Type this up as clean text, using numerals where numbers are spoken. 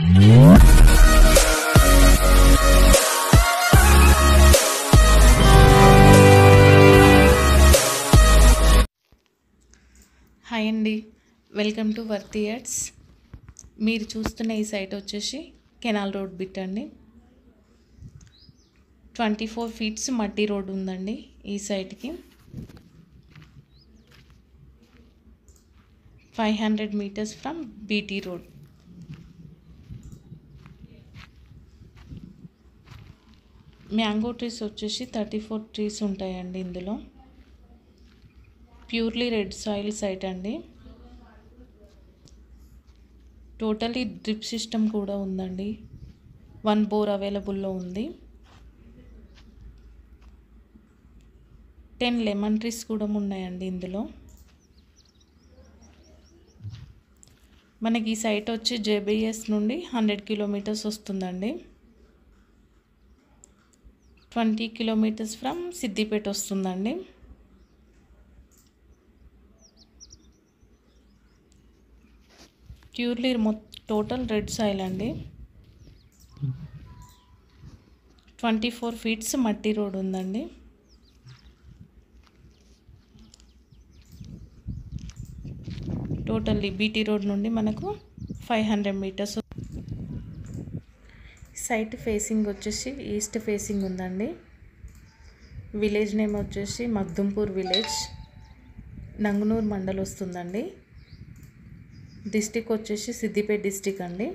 Hi అండి, welcome to వర్తి ads. మీరు చూస్తున్న ఈ సైట్ వచ్చేసి కెనాల్ రోడ్ బిట్ అండి. 24 ఫీట్స్ మట్టి రోడ్ ఉందండి ఈ సైట్కి. 500 meters from BT road. Mango trees వచ్చేసి 34 ట్రీస్ ఉంటాయండి ఇందులో. ప్యూర్లీ రెడ్ సాయిల్ సైట్ అండి. టోటలీ డ్రిప్ సిస్టమ్ కూడా ఉందండి. 1 బోర్ అవైలబుల్లో ఉంది. 10 లెమన్ ట్రీస్ కూడా ఉన్నాయండి ఇందులో. మనకి ఈ సైట్ వచ్చి జేబీఎస్ నుండి 100 కిలోమీటర్స్ వస్తుందండి. 20 కిలోమీటర్స్ ఫ్రమ్ సిద్దిపేట వస్తుందండి. ప్యూర్లీ టోటల్ రెడ్ సాయిల్ అండి. 24 ఫీట్స్ మట్టి రోడ్ ఉందండి. టోటల్లీ బీటీ రోడ్ నుండి మనకు 500 మీటర్స్. సైట్ ఫేసింగ్ వచ్చేసి ఈస్ట్ ఫేసింగ్ ఉందండి. విలేజ్ నేమ్ వచ్చేసి మగ్దుంపూర్ విలేజ్, నంగునూర్ మండల్ వస్తుందండి. డిస్టిక్ వచ్చేసి సిద్దిపేట డిస్టిక్ అండి.